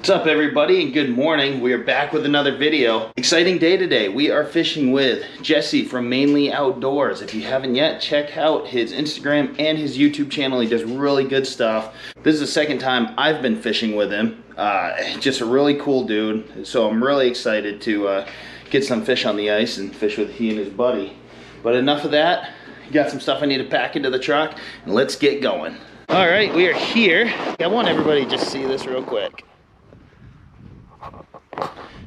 What's up everybody and good morning. We are back with another video. Exciting day today. We are fishing with Jesse from Mainely Outdoors. If you haven't yet, check out his Instagram and his YouTube channel. He does really good stuff. This is the second time I've been fishing with him. Just a really cool dude. So I'm really excited to get some fish on the ice and fish with he and his buddy. But enough of that. Got some stuff I need to pack into the truck and let's get going. All right, we are here. I want everybody to just see this real quick.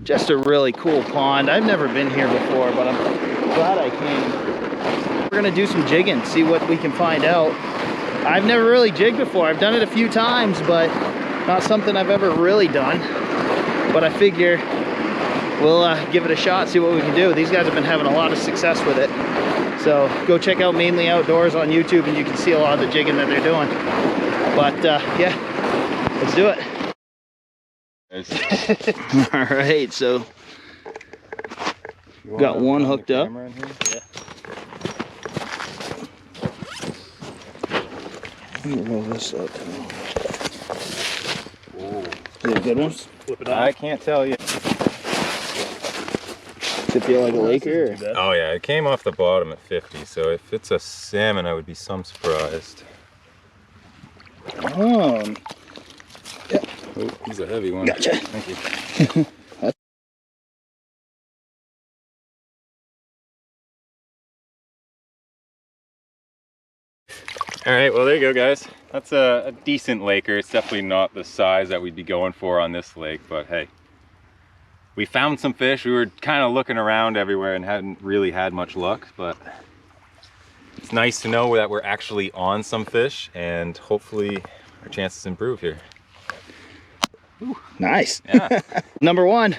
Just a really cool pond. I've never been here before, but I'm glad I came. We're gonna do some jigging, see what we can find out. I've never really jigged before. I've done it a few times, but not something I've ever really done. But I figure we'll give it a shot, see what we can do. These guys have been having a lot of success with it. So go check out Mainely Outdoors on YouTube and you can see a lot of the jigging that they're doing. But yeah, let's do it. All right, so got one hooked up. Yeah. Let me roll this up. Whoa. Is it a good one? Flip it out. I can't tell you. Does it feel like a laker? Oh yeah, it came off the bottom at 50, so if it's a salmon, I would be some surprised. Yeah. Oh, he's a heavy one. Gotcha. Thank you. All right, well there you go guys. That's a decent laker. It's definitely not the size that we'd be going for on this lake, but hey. We found some fish. We were kind of looking around everywhere and hadn't really had much luck, but it's nice to know that we're actually on some fish and hopefully our chances improve here. Ooh, nice. Yeah. Number one.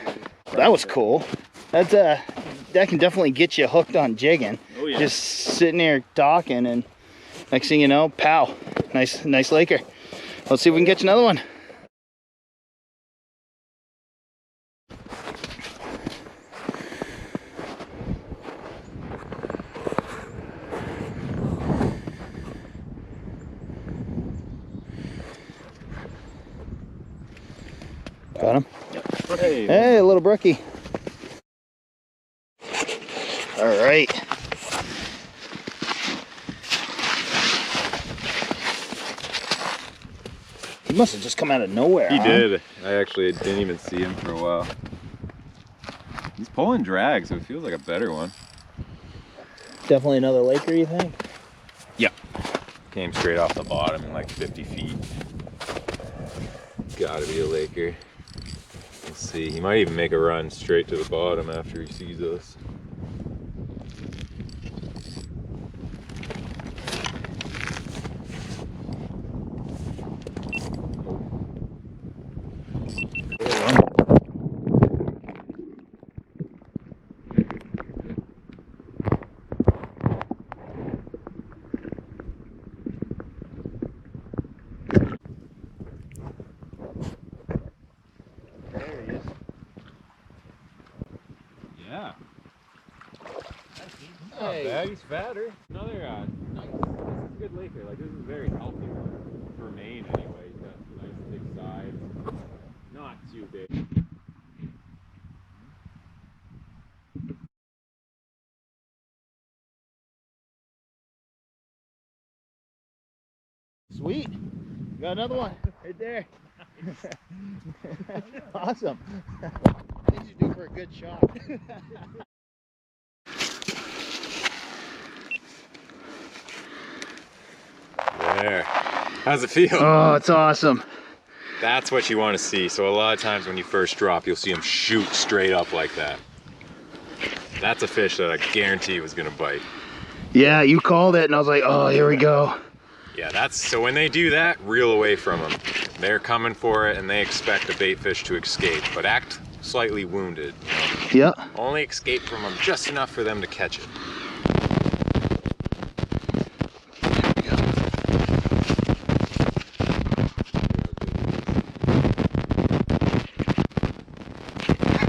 That was cool. That's that can definitely get you hooked on jigging. Oh yeah. Just sitting there talking and next thing you know, pow. Nice laker. Let's see if we can catch another one. Got him? Yep. Hey, a little brookie. All right. He must have just come out of nowhere. He did. I actually didn't even see him for a while. He's pulling drag, so it feels like a better one. Definitely another laker, you think? Yep. Came straight off the bottom in like 50 feet. Gotta be a laker. Let's see, he might even make a run straight to the bottom after he sees us. Yeah. Not bad, he's fatter. Another nice. This is a good laker. Like, this is a very healthy one for Maine anyway. He's got nice big sides. Not too big. Sweet. Got another one right there. Awesome. Things you do for a good shot. There. How's it feel? Oh, it's awesome. That's what you want to see. So a lot of times when you first drop, you'll see them shoot straight up like that. That's a fish that I guarantee was going to bite. Yeah, you called it and I was like, oh, here we go. Yeah, so when they do that, reel away from them. They're coming for it and they expect a bait fish to escape, but act slightly wounded. You know? Yeah. Only escape from them just enough for them to catch it.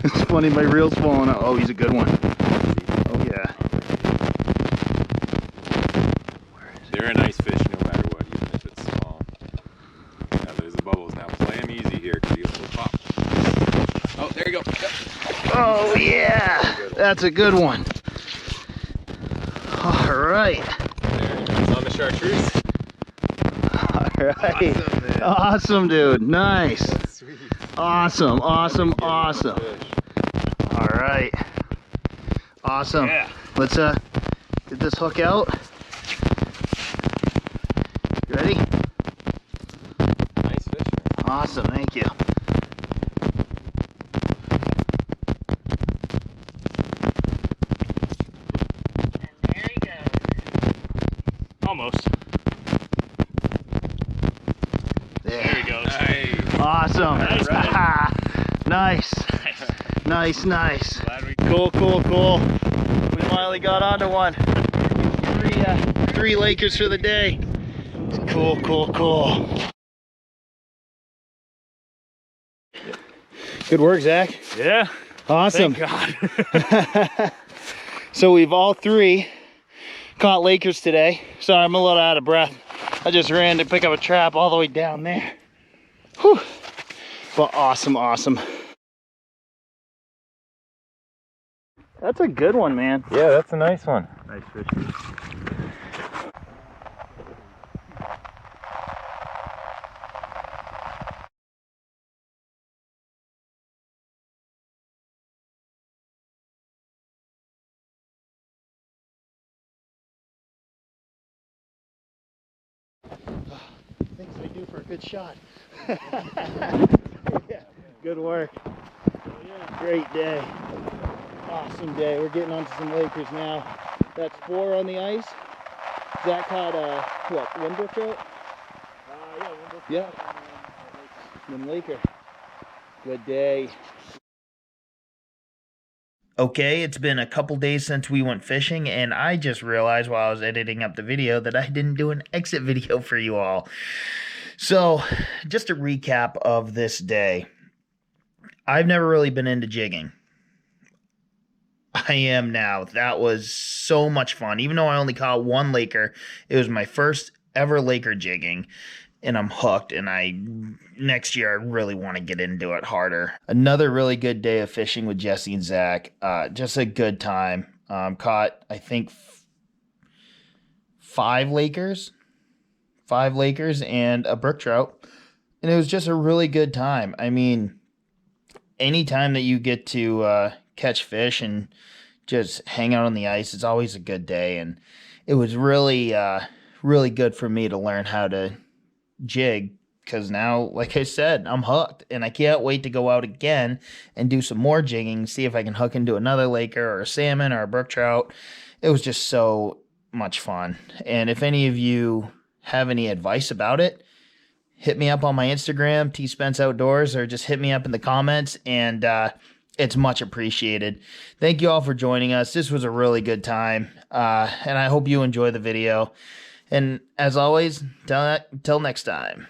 It's funny, my reel's falling out. Oh, he's a good one. Oh yeah. They're a nice fish no matter what, even if it's small. Now there's the bubbles. Now play them easy here because you'll pop. we go. Yep. Oh yeah, that's a good one. All right. It's on the chartreuse. All right. Awesome, dude. Nice. That's sweet. Awesome, awesome, awesome. All right. Awesome. Yeah. Let's get this hook out. You ready? Nice fish. Awesome, thank you. And there he goes. Almost. There. There he goes. Nice. Awesome. Nice, Nice. Nice, nice. Glad we Cool, cool, cool. We finally got onto one. Three Lakers for the day. Cool, cool, cool. Good work, Zach. Yeah. Awesome. Thank God. So we've all three caught Lakers today. Sorry, I'm a little out of breath. I just ran to pick up a trap all the way down there. Whew. But awesome, awesome. That's a good one, man. Yeah, that's a nice one. Nice fish. Things I do for a good shot. Yeah, good work. Great day. Awesome day. We're getting onto some Lakers now. That's 4 on the ice. Zach caught what, Winbrook trout? Yeah, Winbrook. Yeah. Then Laker. Good day. Okay, it's been a couple days since we went fishing, and I just realized while I was editing up the video that I didn't do an exit video for you all. So, just a recap of this day. I've never really been into jigging. I am now. That was so much fun. Even though I only caught 1 Laker, it was my first ever Laker jigging, and I'm hooked, and next year I really want to get into it harder. Another really good day of fishing with Jesse and Zach. Just a good time. Caught, I think, 5 Lakers and a brook trout, and it was just a really good time. I mean, anytime that you get to catch fish and just hang out on the ice, it's always a good day, and it was really really good for me to learn how to jig, because now, like I said, I'm hooked, and I can't wait to go out again and do some more jigging, see if I can hook into another Laker or a salmon or a brook trout. It was just so much fun. And if any of you have any advice about it, hit me up on my Instagram, Spence Outdoors, or just hit me up in the comments, and it's much appreciated. Thank you all for joining us. This was a really good time, and I hope you enjoy the video. And as always, till next time.